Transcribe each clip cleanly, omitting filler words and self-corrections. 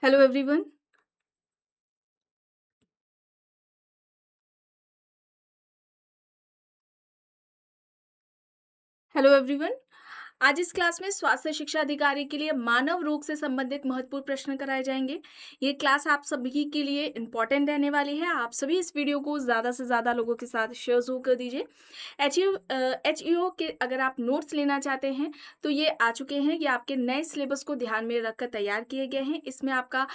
Hello everyone. Hello everyone. आज इस class में स्वास्थ्य शिक्षा अधिकारी के लिए मानव रोग से संबंधित महत्वपूर्ण प्रश्न कराए जाएंगे। ये क्लास आप सभी के लिए इम्पोर्टेंट रहने वाली है। आप सभी इस वीडियो को ज़्यादा से ज़्यादा लोगों के साथ शेयर ज़रूर कर दीजिए। एच के अगर आप नोट्स लेना चाहते हैं तो ये आ चुके हैं। ये आपके नए सिलेबस को ध्यान में रखकर तैयार किए गए हैं। इसमें आपका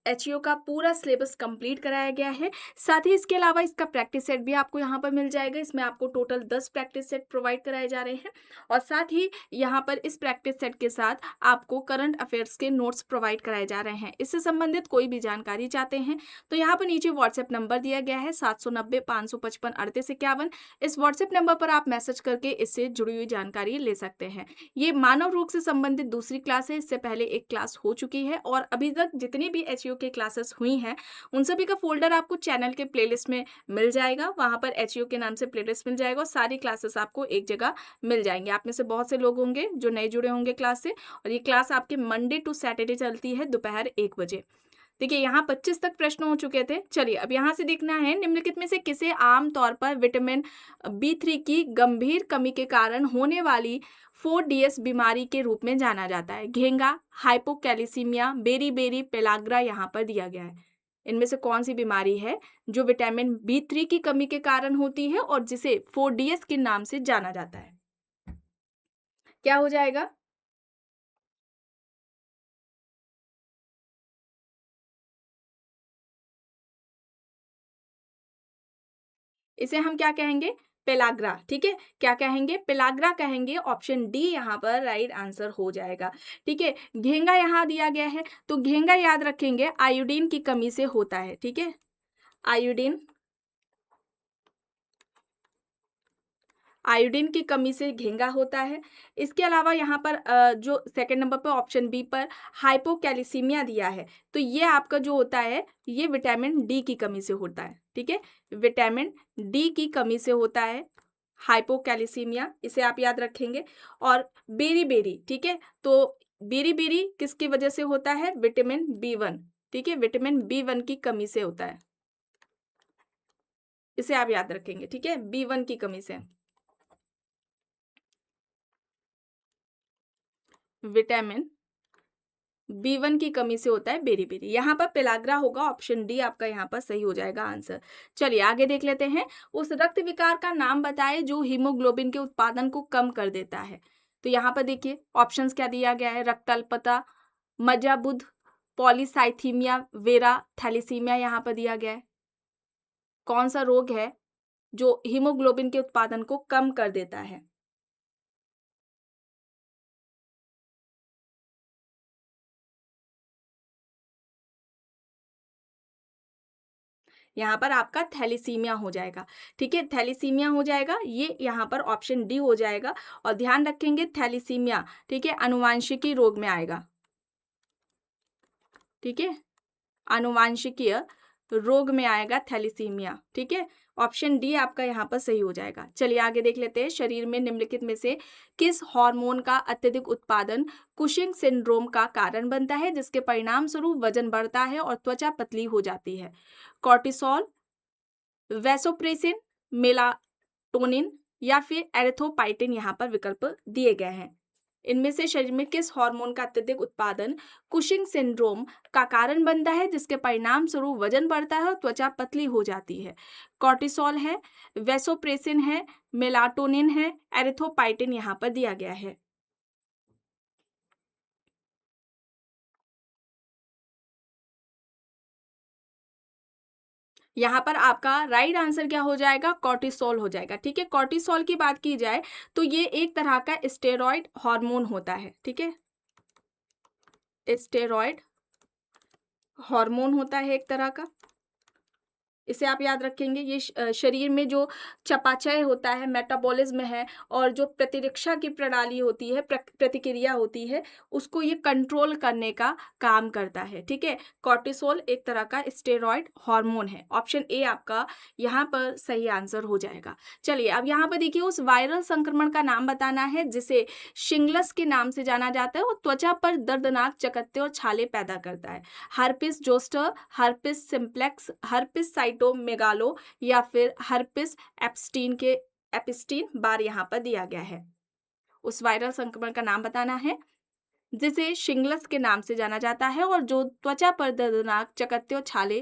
एच का पूरा सिलेबस कंप्लीट कराया गया है। साथ ही इसके अलावा इसका प्रैक्टिस सेट भी आपको यहाँ पर मिल जाएगा। इसमें आपको टोटल 10 प्रैक्टिस सेट प्रोवाइड कराए जा रहे हैं और साथ ही यहाँ पर इस प्रैक्टिस सेट के साथ आपको करंट अफेयर्स के नोट्स प्रोवाइड कराए जा रहे हैं। इससे संबंधित कोई भी जानकारी चाहते हैं तो यहाँ पर नीचे व्हाट्सएप नंबर दिया गया है 790-555-3851। इस व्हाट्सएप नंबर पर आप मैसेज करके इससे जुड़ी हुई जानकारी ले सकते हैं। ये मानव रोग से संबंधित दूसरी क्लास है। इससे पहले एक क्लास हो चुकी है और अभी तक जितनी भी एचईओ के क्लासेस हुई हैं उन सभी का फोल्डर आपको चैनल के प्लेलिस्ट में मिल जाएगा। वहाँ पर एचईओ के नाम से प्लेलिस्ट मिल जाएगा और सारी क्लासेस आपको एक जगह मिल जाएंगे। आप में से बहुत से लोग होंगे जो नए जुड़े होंगे क्लास से और ये क्लास आपके मंडे टू सैटरडे चलती है दोपहर 1 बजे। देखिए यहाँ 25 तक प्रश्न हो चुके थे। चलिए अब यहाँ से देखना है निम्नलिखित में से किसे आम तौर पर विटामिन B3 की गंभीर कमी के कारण होने वाली 4DS बीमारी के रूप में जाना जाता है। घेंगा, हाइपोकैलिसीमिया, बेरी पेलाग्रा यहाँ पर दिया गया है। इनमें से कौन सी बीमारी है जो विटामिन B3 की कमी के कारण होती है और जिसे 4DS के नाम से जाना जाता है? क्या हो जाएगा? इसे हम क्या कहेंगे? पेलाग्रा। ठीक है, क्या कहेंगे? पेलाग्रा कहेंगे। ऑप्शन डी यहाँ पर राइट आंसर हो जाएगा। ठीक है, घेंगा यहाँ दिया गया है तो घेंगा याद रखेंगे आयोडीन की कमी से होता है। ठीक है, आयोडीन आयोडीन की कमी से घेंगा होता है। इसके अलावा यहाँ पर जो सेकंड नंबर पर ऑप्शन बी पर हाइपोकैलिसीमिया दिया है तो ये आपका जो होता है ये विटामिन डी की कमी से होता है। ठीक है, विटामिन डी की कमी से होता है हाइपोकैलिसीमिया, इसे आप याद रखेंगे। और बेरी ठीक है, तो बेरी किसकी वजह से होता है? Vitamin B1। ठीक है, विटामिन B1 की कमी से होता है, इसे आप याद रखेंगे। ठीक है, B1 की कमी से विटामिन B1 की कमी से होता है बेरी यहाँ पर पेलाग्रा होगा। ऑप्शन डी आपका यहाँ पर सही हो जाएगा आंसर। चलिए आगे देख लेते हैं। उस रक्त विकार का नाम बताएं जो हीमोग्लोबिन के उत्पादन को कम कर देता है। तो यहाँ पर देखिए ऑप्शंस क्या दिया गया है? रक्तअल्पता, मज्जाबुध, पॉलीसाइथीमिया वेरा, थैलीसीमिया यहाँ पर दिया गया है। कौन सा रोग है जो हीमोग्लोबिन के उत्पादन को कम कर देता है? यहाँ पर आपका थैलीसीमिया हो जाएगा। ठीक है, थैलीसीमिया हो जाएगा, ये यहाँ पर ऑप्शन डी हो जाएगा। और ध्यान रखेंगे थैलीसीमिया, ठीक है, आनुवांशिकी रोग में आएगा। ठीक है, आनुवांशिकीय रोग में आएगा थैलीसीमिया। ठीक है, ऑप्शन डी आपका यहाँ पर सही हो जाएगा। चलिए आगे देख लेते हैं। शरीर में निम्नलिखित में से किस हार्मोन का अत्यधिक उत्पादन कुशिंग सिंड्रोम का कारण बनता है जिसके परिणाम स्वरूप वजन बढ़ता है और त्वचा पतली हो जाती है? कॉर्टिसोल, वैसोप्रेसिन, मेलाटोनिन या फिर एरिथ्रोपाइटिन यहाँ पर विकल्प दिए गए हैं। इनमें से शरीर में किस हार्मोन का अत्यधिक उत्पादन कुशिंग सिंड्रोम का कारण बनता है जिसके परिणाम स्वरूप वजन बढ़ता है और त्वचा पतली हो जाती है? कॉर्टिसोल है, वैसोप्रेसिन है, मेलाटोनिन है, एरिथ्रोपाइटिन यहाँ पर दिया गया है। यहाँ पर आपका राइट आंसर क्या हो जाएगा? कॉर्टिसोल हो जाएगा। ठीक है, कॉर्टिसोल की बात की जाए तो ये एक तरह का स्टेरॉइड हार्मोन होता है। ठीक है, स्टेरॉइड हार्मोन होता है एक तरह का। इसे आप याद रखेंगे। ये शरीर में जो चयापचय होता है, मेटाबॉलिज्म है और जो प्रतिरक्षा की प्रणाली होती है, प्रतिक्रिया होती है, उसको ये कंट्रोल करने का काम करता है, ठीक है। कॉर्टिसोल एक तरह का स्टेरॉयड हार्मोन है। ऑप्शन ए आपका यहाँ पर सही आंसर हो जाएगा। चलिए अब यहाँ पर देखिए, उस वायरल संक्रमण का नाम बताना है जिसे शिंगलस के नाम से जाना जाता है और त्वचा पर दर्दनाक चकत्ते और छाले पैदा करता है। Herpes zoster, herpes simplex, herpes cytomegalo या फिर हर्पिस एप्स्टीन बार यहाँ पर दिया गया है। उस वायरल संक्रमण का नाम बताना है जिसे शिंगलस के नाम से जाना जाता है और जो त्वचा पर दर्दनाक चकत्ते और छाले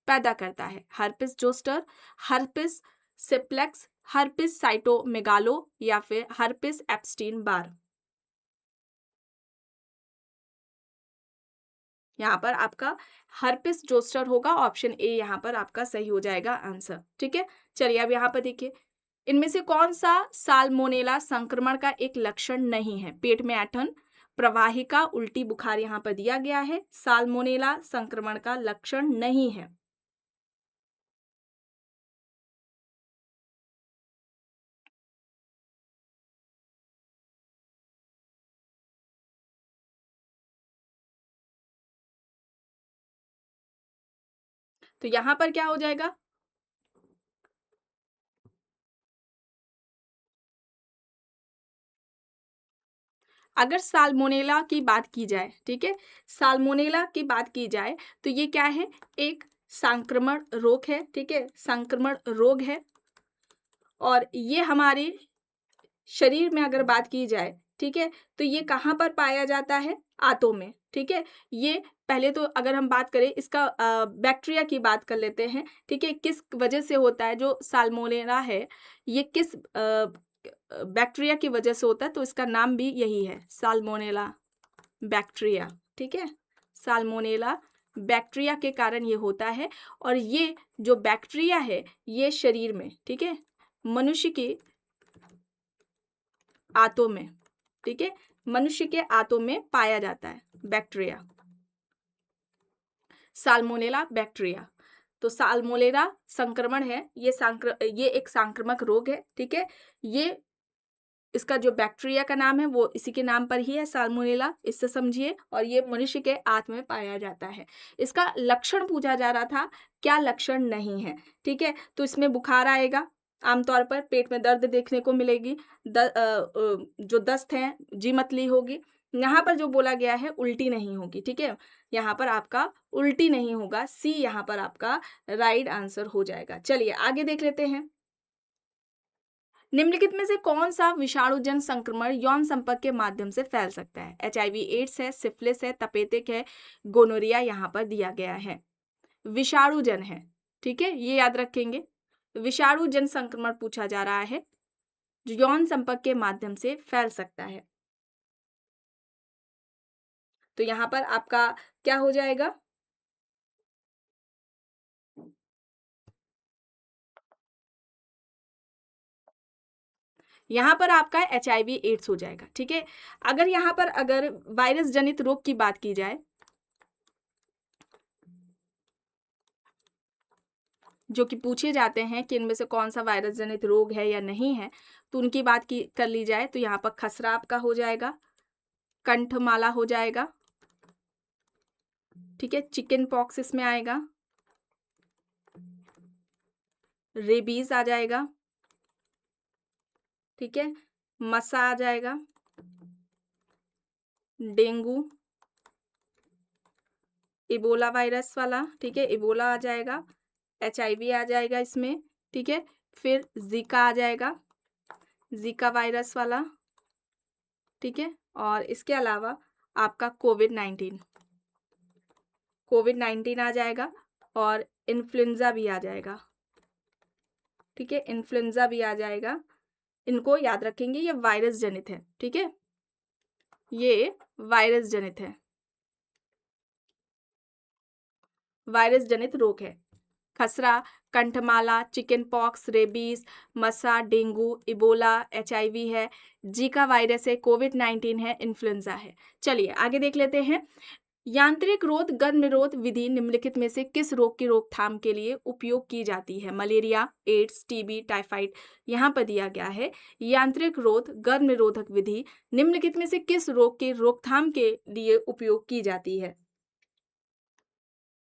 पैदा करता है। Herpes zoster, herpes simplex, herpes cytomegalo या फिर हर्पिस एप्स्टीन बार। यहाँ पर आपका हर्पिस जोस्टर होगा। ऑप्शन ए यहाँ पर आपका सही हो जाएगा आंसर, ठीक है। चलिए अब यहाँ पर देखिए, इनमें से कौन सा साल्मोनेला संक्रमण का एक लक्षण नहीं है? पेट में ऐंठन, प्रवाहिका, उल्टी, बुखार यहाँ पर दिया गया है। साल्मोनेला संक्रमण का लक्षण नहीं है। तो यहाँ पर क्या हो जाएगा? अगर साल्मोनेला की बात की जाए, ठीक है, साल्मोनेला की बात की जाए तो ये क्या है? एक संक्रमण रोग है, ठीक है, संक्रमण रोग है और ये हमारे शरीर में अगर बात की जाए, ठीक है, तो ये कहाँ पर पाया जाता है? आंतों में, ठीक है। ये पहले तो अगर हम बात करें इसका बैक्टीरिया की बात कर लेते हैं, ठीक है, किस वजह से होता है जो साल्मोनेला है, ये किस बैक्टीरिया की वजह से होता है, तो इसका नाम भी यही है, साल्मोनेला बैक्टीरिया, ठीक है। साल्मोनेला बैक्टीरिया के कारण ये होता है और ये जो बैक्टीरिया है ये शरीर में, ठीक है, मनुष्य के आंतों में, ठीक है, मनुष्य के आंतों में पाया जाता है बैक्टीरिया, साल्मोनेला बैक्टीरिया। तो साल्मोनेला संक्रमण है, ये एक संक्रामक रोग है, ठीक है। ये इसका जो बैक्टीरिया का नाम है वो इसी के नाम पर ही है, साल्मोनेला, इससे समझिए। और ये मनुष्य के आंत में पाया जाता है। इसका लक्षण पूछा जा रहा था, क्या लक्षण नहीं है, ठीक है। तो इसमें बुखार आएगा, आमतौर पर पेट में दर्द देखने को मिलेगी, जो दस्त है, जी मतली होगी। यहाँ पर जो बोला गया है उल्टी नहीं होगी, ठीक है, यहाँ पर आपका उल्टी नहीं होगा। सी यहाँ पर आपका राइट आंसर हो जाएगा। चलिए आगे देख लेते हैं। निम्नलिखित में से कौन सा विषाणुजन संक्रमण यौन संपर्क के माध्यम से फैल सकता है? एचआईवी एड्स है, सिफिलिस है, तपेदिक है, गोनोरिया यहाँ पर दिया गया है। विषाणुजन है, ठीक है, ये याद रखेंगे। विषाणुजन संक्रमण पूछा जा रहा है जो यौन संपर्क के माध्यम से फैल सकता है। तो यहाँ पर आपका क्या हो जाएगा? यहाँ पर आपका एचआईवी एड्स हो जाएगा, ठीक है। अगर यहाँ पर अगर वायरस जनित रोग की बात की जाए, जो कि पूछे जाते हैं कि इनमें से कौन सा वायरस जनित रोग है या नहीं है, तो उनकी बात की कर ली जाए तो यहाँ पर खसरा आपका हो जाएगा, कंठमाला हो जाएगा, ठीक है, चिकन पॉक्स इसमें आएगा, रेबीज आ जाएगा, ठीक है, मसा आ जाएगा, डेंगू, इबोला वायरस वाला, ठीक है, इबोला आ जाएगा, एचआईवी आ जाएगा इसमें, ठीक है, फिर जीका आ जाएगा, जीका वायरस वाला, ठीक है, और इसके अलावा आपका कोविड 19 आ जाएगा और इन्फ्लुएंजा भी आ जाएगा, ठीक है, इन्फ्लुएंजा भी आ जाएगा। इनको याद रखेंगे, ये वायरस जनित है, ठीक है, ये वायरस जनित है, वायरस जनित रोग है। खसरा, कंठमाला, चिकन पॉक्स, रेबीज, मसा, डेंगू, इबोला, एचआईवी है, जीका वायरस है, कोविड 19 है, इन्फ्लुएंजा है। चलिए आगे देख लेते हैं। यांत्रिक रोध गर्भ निरोध विधि निम्नलिखित में से किस रोग की रोकथाम के लिए उपयोग की जाती है? Malaria, AIDS, TB, typhoid. यहाँ पर दिया गया है यांत्रिक रोध गर्भ निरोधक विधि निम्नलिखित में से किस रोग की रोकथाम के लिए उपयोग की जाती है?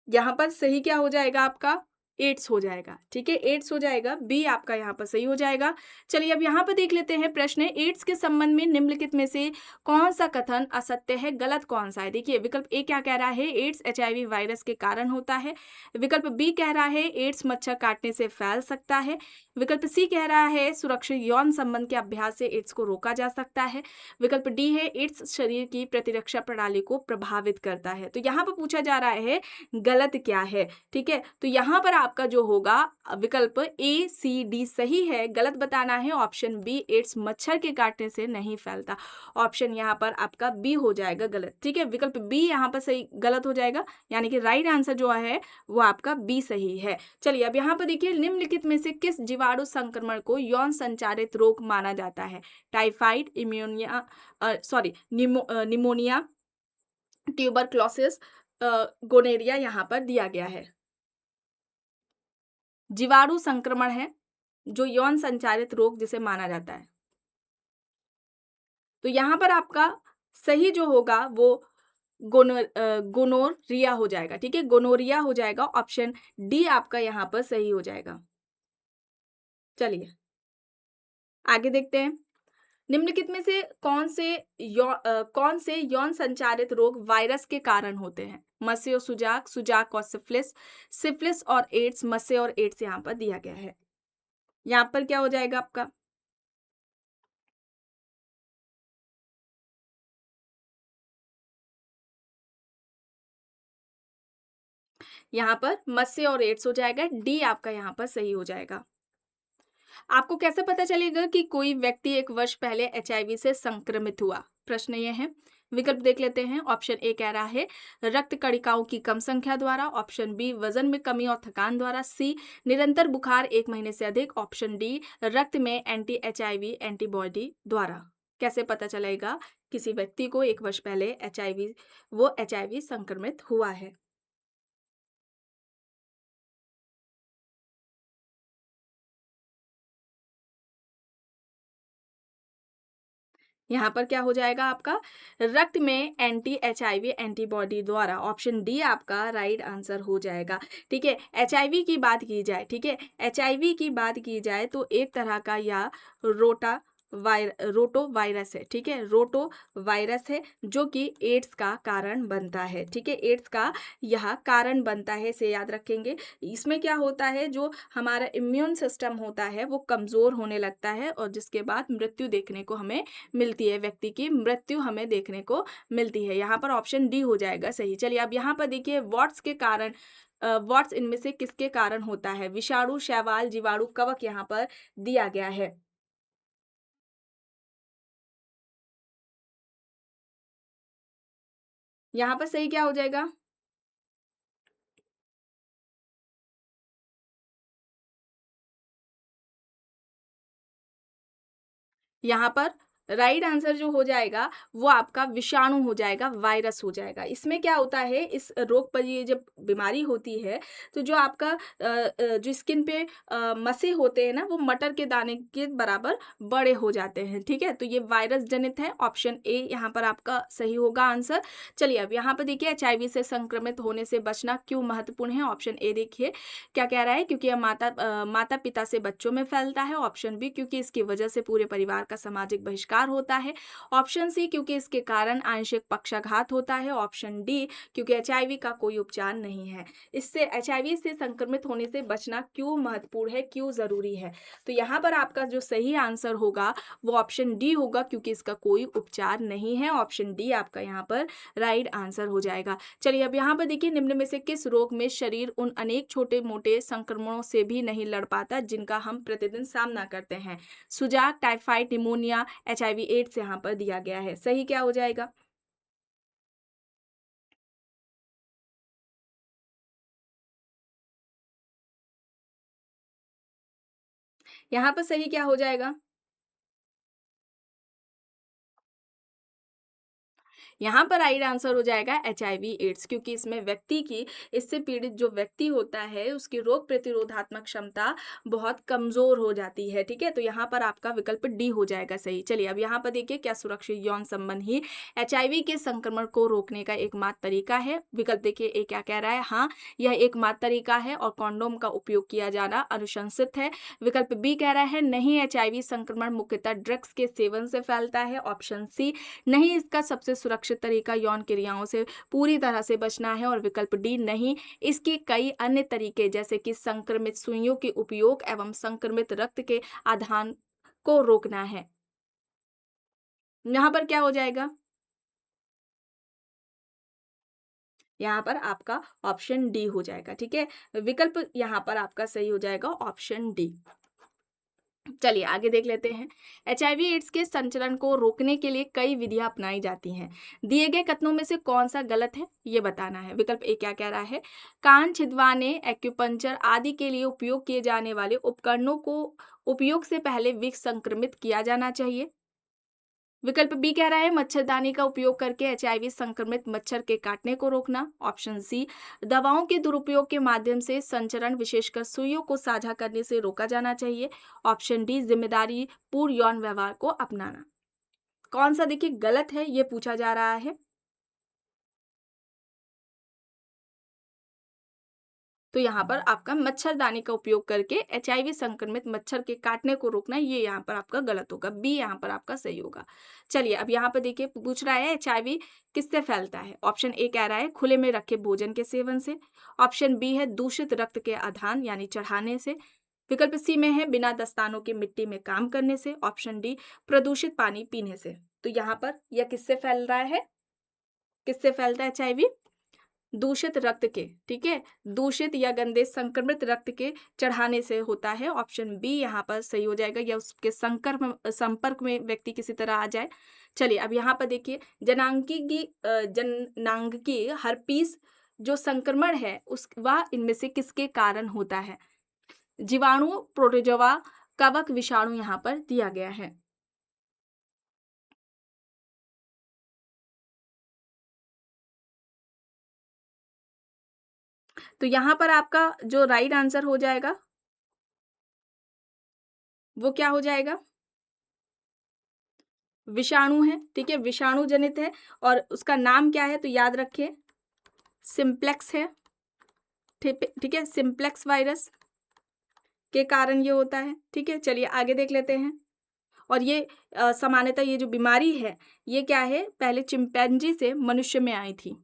यहाँ पर सही क्या हो जाएगा आपका? एड्स हो जाएगा, ठीक है? एड्स हो जाएगा, बी आपका यहाँ पर सही हो जाएगा। चलिए अब यहाँ पर देख लेते हैं प्रश्न एड्स के संबंध में निम्नलिखित में से कौन-सा कथन असत्य है, गलत कौन-सा है? देखिए विकल्प ए क्या कह रहा है? एड्स एचआईवी वायरस के कारण होता है। विकल्प बी कह रहा है एड्स मच्छर काटने से फैल सकता है। विकल्प सी कह रहा है सुरक्षित यौन संबंध के अभ्यास से एड्स को रोका जा सकता है। विकल्प डी है एड्स शरीर की प्रतिरक्षा प्रणाली को प्रभावित करता है। तो यहाँ पर पूछा जा रहा है गलत क्या है, ठीक है? तो यहाँ पर आपका जो होगा विकल्प ए, सी, डी सही है, गलत बताना है ऑप्शन बी एड्स मच्छर के काटने से नहीं फैलता। ऑप्शन यहाँ पर आपका बी हो जाएगा गलत, ठीक है? विकल्प बी यहाँ पर सही गलत हो जाएगा, यानी कि राइट आंसर जो है वो आपका बी सही है। चलिए अब यहाँ पर देखिए निम्नलिखित में से किस जीवाणु संक्रमण को यौन संचारित रोग माना जाता है? टाइफाइड, निमोनिया, ट्यूबरक्लोसिस, गोनेरिया यहाँ पर दिया गया है। जीवाणु संक्रमण है जो यौन संचारित रोग जिसे माना जाता है। तो यहाँ पर आपका सही जो होगा वो गोनोरिया हो जाएगा, ठीक है? गोनोरिया हो जाएगा, ऑप्शन डी आपका यहाँ पर सही हो जाएगा। चलिए आगे देखते हैं। निम्नलिखित में से कौन से यौन संचारित रोग वायरस के कारण होते हैं? मत्स्य और सुजाक, सुजाक और सिफिलिस, सिफिलिस और एड्स, मत्स्य और एड्स यहाँ पर दिया गया है। यहाँ पर क्या हो जाएगा आपका? यहाँ पर मत्स्य और एड्स हो जाएगा, डी आपका यहाँ पर सही हो जाएगा। आपको कैसे पता चलेगा कि कोई व्यक्ति 1 वर्ष पहले एचआईवी से संक्रमित हुआ? प्रश्न ये है। विकल्प देख लेते हैं। ऑप्शन ए कह रहा है रक्त कणिकाओं की कम संख्या द्वारा, ऑप्शन बी वजन में कमी और थकान द्वारा, सी निरंतर बुखार 1 महीने से अधिक, ऑप्शन डी रक्त में एंटी एचआईवी एंटीबॉडी द्वारा। कैसे पता चलेगा किसी व्यक्ति को 1 वर्ष पहले एचआईवी संक्रमित हुआ है? यहाँ पर क्या हो जाएगा आपका? रक्त में एंटी एचआईवी एंटीबॉडी द्वारा, ऑप्शन डी आपका राइट आंसर हो जाएगा, ठीक है? एचआईवी की बात की जाए, ठीक है? एचआईवी की बात की जाए तो एक तरह का यह रोटो वायरस है, ठीक है? रोटो वायरस है जो कि एड्स का कारण बनता है, ठीक है? एड्स का यह कारण बनता है, इसे याद रखेंगे। इसमें क्या होता है जो हमारा इम्यून सिस्टम होता है वो कमज़ोर होने लगता है और जिसके बाद मृत्यु देखने को हमें मिलती है, व्यक्ति की मृत्यु हमें देखने को मिलती है। यहाँ पर ऑप्शन डी हो जाएगा सही। चलिए अब यहाँ पर देखिए वॉट्स इनमें से किसके कारण होता है? विषाणु, शैवाल, जीवाणु, कवक यहाँ पर दिया गया है। यहाँ पर सही क्या हो जाएगा? यहाँ पर राइट आंसर जो हो जाएगा वो आपका विषाणु हो जाएगा, वायरस हो जाएगा। इसमें क्या होता है इस रोग पर ये जब बीमारी होती है तो जो आपका जो स्किन पे मसे होते हैं ना वो मटर के दाने के बराबर बड़े हो जाते हैं, ठीक है? तो ये वायरस जनित है, ऑप्शन ए यहाँ पर आपका सही होगा आंसर। चलिए अब यहाँ पर देखिए एचआईवी से संक्रमित होने से बचना क्यों महत्वपूर्ण है? ऑप्शन ए देखिए क्या कह रहा है क्योंकि यह माता पिता से बच्चों में फैलता है, ऑप्शन बी क्योंकि इसकी वजह से पूरे परिवार का सामाजिक बहिष्कार होता है, ऑप्शन सी क्योंकि इसके कारण आंशिक पक्षाघात होता है, ऑप्शन डी क्योंकि एचआईवी का कोई उपचार नहीं है। इससे एचआईवी से संक्रमित होने से बचना क्यों महत्वपूर्ण है, क्यों जरूरी है? तो यहाँ पर आपका जो सही आंसर होगा वो ऑप्शन डी होगा क्योंकि इसका कोई उपचार नहीं है, ऑप्शन डी आपका यहाँ पर राइट आंसर हो जाएगा। चलिए अब यहाँ पर देखिए निम्न में से किस रोग में शरीर उन अनेक छोटे मोटे संक्रमणों से भी नहीं लड़ पाता जिनका हम प्रतिदिन सामना करते हैं? सुजाक, टाइफाइड, निमोनिया, एचआईवी एड्स यहाँ पर दिया गया है। सही क्या हो जाएगा? यहाँ पर सही क्या हो जाएगा? यहाँ पर राइट आंसर हो जाएगा एचआईवी एड्स, क्योंकि इसमें व्यक्ति की, इससे पीड़ित जो व्यक्ति होता है उसकी रोग प्रतिरोधात्मक क्षमता बहुत कमजोर हो जाती है। ठीक है, तो यहाँ पर आपका विकल्प डी हो जाएगा सही। चलिए अब यहाँ पर देखिए, क्या सुरक्षित यौन संबंध ही एचआईवी के संक्रमण को रोकने का एकमात्र तरीका है? विकल्प देखिए, ए क्या कह रहा है, हाँ यह एकमात्र तरीका है और कॉन्डोम का उपयोग किया जाना अनुशंसित है। विकल्प बी कह रहा है नहीं, एचआईवी संक्रमण मुख्यतः ड्रग्स के सेवन से फैलता है। ऑप्शन सी, नहीं इसका सबसे सुरक्षित तरीका यौन क्रियाओं से पूरी तरह से बचना है। और विकल्प डी, नहीं इसके कई अन्य तरीके जैसे कि संक्रमित सुइयों के उपयोग एवं संक्रमित रक्त के आधान को रोकना है। यहाँ पर क्या हो जाएगा? यहाँ पर आपका ऑप्शन डी हो जाएगा। ठीक है, विकल्प यहाँ पर आपका सही हो जाएगा ऑप्शन डी। चलिए आगे देख लेते हैं। एचआईवी एड्स के संचरण को रोकने के लिए कई विधियां अपनाई जाती हैं। दिए गए कथनों में से कौन सा गलत है, ये बताना है। विकल्प ए क्या कह रहा है, कान छिदवाने, एक्यूपंक्चर आदि के लिए उपयोग किए जाने वाले उपकरणों को उपयोग से पहले विसंक्रमित किया जाना चाहिए। विकल्प बी कह रहा है मच्छरदानी का उपयोग करके एचआईवी संक्रमित मच्छर के काटने को रोकना। ऑप्शन सी, दवाओं के दुरुपयोग के माध्यम से संचरण विशेषकर सुइयों को साझा करने से रोका जाना चाहिए। ऑप्शन डी, जिम्मेदारी पूर्ण यौन व्यवहार को अपनाना। कौन सा देखिए गलत है, ये पूछा जा रहा है। तो यहाँ पर आपका मच्छरदानी का उपयोग करके एचआईवी संक्रमित मच्छर के काटने को रोकना, ये यहाँ पर आपका गलत होगा। बी यहाँ पर आपका सही होगा। चलिए अब यहाँ पर देखिए, पूछ रहा है एचआईवी किससे फैलता है। ऑप्शन ए कह रहा है खुले में रखे भोजन के सेवन से। ऑप्शन बी है दूषित रक्त के आधान यानी चढ़ाने से। विकल्प सी में है बिना दस्तानों के मिट्टी में काम करने से। ऑप्शन डी, प्रदूषित पानी पीने से। तो यहाँ पर यह किससे फैल रहा है, किससे फैलता है एचआईवी? दूषित रक्त के, ठीक है, दूषित या गंदे संक्रमित रक्त के चढ़ाने से होता है। ऑप्शन बी यहाँ पर सही हो जाएगा, या उसके संपर्क में व्यक्ति किसी तरह आ जाए। चलिए अब यहाँ पर देखिए, जननांगिकी हर्पीस जो संक्रमण है उस वह इनमें से किसके कारण होता है? जीवाणु, प्रोटोजोआ, कवक, विषाणु यहाँ पर दिया गया है। तो यहाँ पर आपका जो राइट आंसर हो जाएगा वो क्या हो जाएगा? विषाणु है। ठीक है, विषाणु जनित है और उसका नाम क्या है, तो याद रखिए सिंप्लेक्स है। ठीक है, सिंप्लेक्स वायरस के कारण ये होता है। ठीक है, चलिए आगे देख लेते हैं। और ये सामान्यतः ये जो बीमारी है ये क्या है, पहले चिंपैंजी से मनुष्य में आई थी।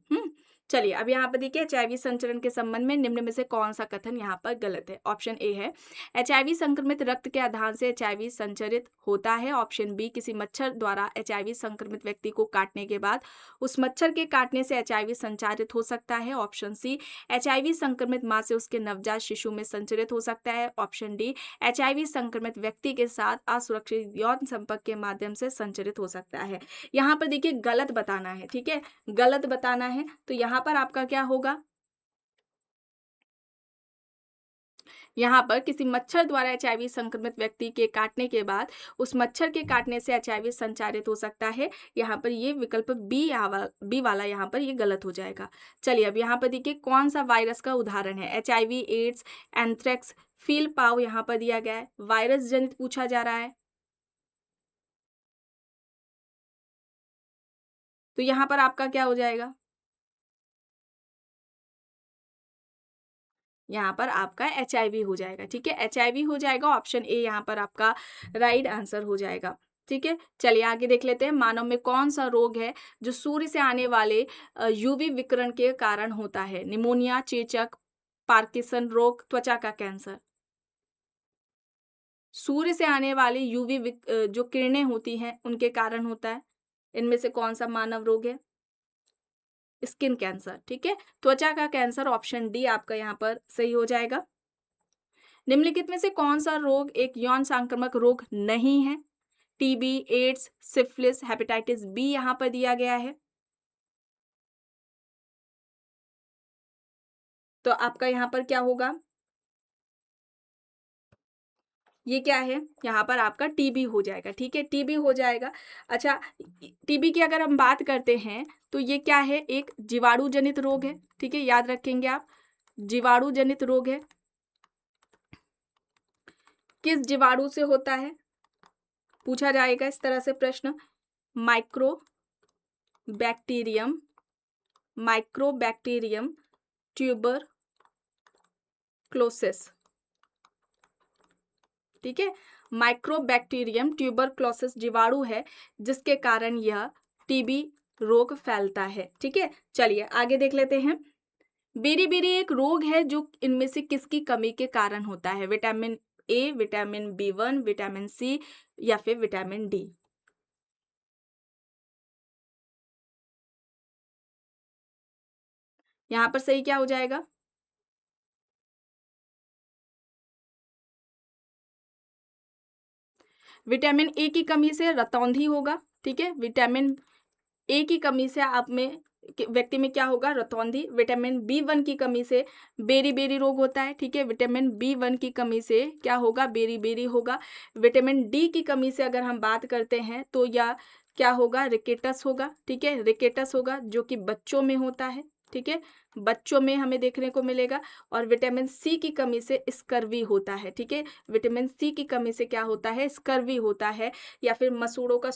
चलिए अब यहाँ पर देखिए, एचआईवी संचरण के संबंध में निम्न में से कौन सा कथन यहाँ पर गलत है? ऑप्शन ए है एचआईवी संक्रमित रक्त के आधान से एचआईवी संचरित होता है। ऑप्शन बी, किसी मच्छर द्वारा एचआईवी संक्रमित व्यक्ति को काटने के बाद उस मच्छर के काटने से एचआईवी संचारित हो सकता है। ऑप्शन सी, एचआईवी संक्रमित मां से उसके नवजात शिशु में संचरित हो सकता है। ऑप्शन डी, एचआईवी संक्रमित व्यक्ति के साथ असुरक्षित यौन संपर्क के माध्यम से संचरित हो सकता है। यहाँ पर देखिए गलत बताना है। ठीक है, गलत बताना है, तो यहाँ पर आपका क्या होगा? यहाँ पर किसी मच्छर द्वारा एचआईवी संक्रमित व्यक्ति के काटने के बाद उस मच्छर के काटने से एचआईवी संचारित हो सकता है। यहाँ पर ये विकल्प बी वाला यहाँ पर ये गलत हो जाएगा। चलिए अब यहाँ पर देखिए, कौन सा वायरस का उदाहरण है? एचआईवी एड्स, एंथ्रेक्स, फील पाव यहाँ पर दिया गया है। वायरस जनित पूछा जा रहा है, तो यहाँ पर आपका क्या हो जाएगा? यहाँ पर आपका एचआईवी हो जाएगा। ठीक है, एचआईवी हो जाएगा। ऑप्शन ए यहाँ पर आपका राइट आंसर हो जाएगा। ठीक है, चलिए आगे देख लेते हैं। मानव में कौन सा रोग है जो सूर्य से आने वाले यूवी विकिरण के कारण होता है? निमोनिया, चेचक, पार्किंसन रोग, त्वचा का कैंसर। सूर्य से आने वाली जो किरणें होती हैं उनके कारण होता है। इनमें से कौन सा मानव रोग है? Skin cancer. ठीक है, त्वचा का कैंसर, ऑप्शन डी आपका यहाँ पर सही हो जाएगा। निम्नलिखित में से कौन सा रोग एक यौन संक्रामक रोग नहीं है? TB, AIDS, syphilis, hepatitis B यहाँ पर दिया गया है। तो आपका यहाँ पर क्या होगा? ये क्या है, यहाँ पर आपका टीबी हो जाएगा, ठीक है, टीबी हो जाएगा। अच्छा, टीबी की अगर हम बात करते हैं तो ये क्या है, एक जीवाणु जनित रोग है, ठीक है, याद रखेंगे आप, जीवाणु जनित रोग है। किस जीवाणु से होता है, पूछा जाएगा इस तरह से प्रश्न, माइक्रो बैक्टीरियम, माइक्रोबैक्टीरियम ट्यूबर क्लोसिस, ठीक है, माइक्रोबैक्टीरियम ट्यूबरक्लोसिस जीवाणु है जिसके कारण यह टीबी रोग फैलता है, ठीक है। चलिए आगे देख लेते हैं। बेरी एक रोग है जो इनमें से किसकी कमी के कारण होता है, vitamin A, vitamin B1, vitamin C या फिर विटामिन डी। यहाँ पर सही क्या हो जाएगा, विटामिन ए की कमी से रतौंधी होगा, ठीक है, विटामिन ए की कमी से आप में व्यक्ति में क्या होगा, रतौंधी। विटामिन B1 की कमी से बेरी रोग होता है, ठीक है, विटामिन B1 की कमी से क्या होगा, बेरी होगा। विटामिन डी की कमी से अगर हम बात करते हैं तो या क्या होगा, रिकेटस होगा, ठीक है, रिकेटस होगा जो कि बच्चों में होता है, ठीक है, बच्चों में हमें देखने को मिलेगा। और विटामिन सी की कमी से स्कर्वी होता है, ठीक है, विटामिन सी की कमी से क्या होता है, स्कर्वी होता है, या फिर मसूड़ों का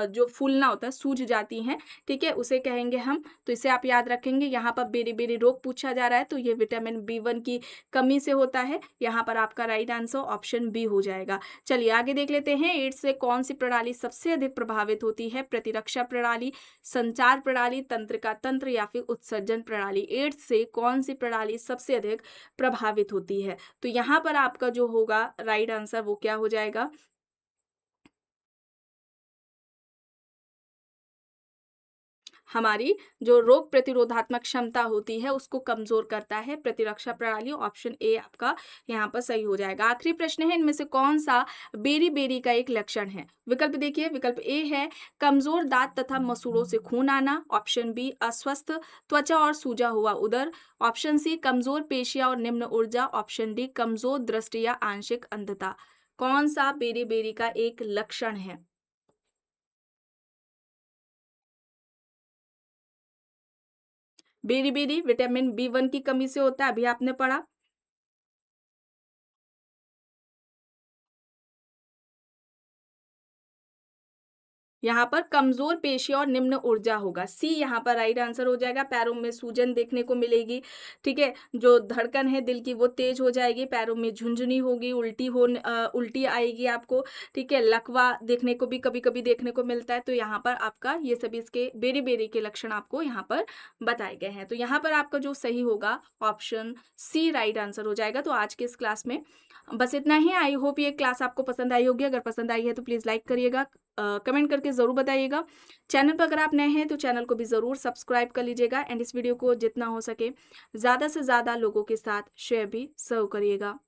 जो फूलना होता है, सूज जाती हैं, ठीक है, उसे कहेंगे हम। तो इसे आप याद रखेंगे। यहाँ पर बेरी रोग पूछा जा रहा है तो ये विटामिन B1 की कमी से होता है। यहाँ पर आपका राइट आंसर ऑप्शन बी हो जाएगा। चलिए आगे देख लेते हैं। एड्स से कौन सी प्रणाली सबसे अधिक प्रभावित होती है, प्रतिरक्षा प्रणाली, संचार प्रणाली, तंत्रिका तंत्र या फिर उत्सर्जन प्रणाली। एड्स से कौन सी प्रणाली सबसे अधिक प्रभावित होती है, तो यहाँ पर आपका जो होगा राइट आंसर वो क्या हो जाएगा, हमारी जो रोग प्रतिरोधात्मक क्षमता होती है उसको कमजोर करता है प्रतिरक्षा प्रणाली। ऑप्शन ए आपका यहाँ पर सही हो जाएगा। आखिरी प्रश्न है, इनमें से कौन सा बेरी का एक लक्षण है। विकल्प देखिए, विकल्प ए है कमजोर दांत तथा मसूड़ों से खून आना। ऑप्शन बी अस्वस्थ त्वचा और सूजा हुआ उदर। ऑप्शन सी कमजोर पेशियां और निम्न ऊर्जा। ऑप्शन डी कमजोर दृष्टि या आंशिक अंधता। कौन सा बेरी का एक लक्षण है। बेरी विटामिन B1 की कमी से होता है, अभी आपने पढ़ा। यहाँ पर कमजोर पेशी और निम्न ऊर्जा होगा, सी यहाँ पर राइट आंसर हो जाएगा। पैरों में सूजन देखने को मिलेगी, ठीक है, जो धड़कन है दिल की वो तेज हो जाएगी, पैरों में झुंझुनी होगी, उल्टी आएगी आपको, ठीक है, लकवा देखने को भी कभी कभी देखने को मिलता है। तो यहाँ पर आपका ये सभी इसके बेरी के लक्षण आपको यहाँ पर बताए गए हैं। तो यहाँ पर आपका जो सही होगा ऑप्शन सी राइट आंसर हो जाएगा। तो आज के इस क्लास में बस इतना ही। आई होप ये क्लास आपको पसंद आई होगी। अगर पसंद आई है तो प्लीज़ लाइक करिएगा, कमेंट करके ज़रूर बताइएगा। चैनल पर अगर आप नए हैं तो चैनल को भी ज़रूर सब्सक्राइब कर लीजिएगा एंड इस वीडियो को जितना हो सके ज़्यादा से ज़्यादा लोगों के साथ शेयर भी ज़रूर करिएगा।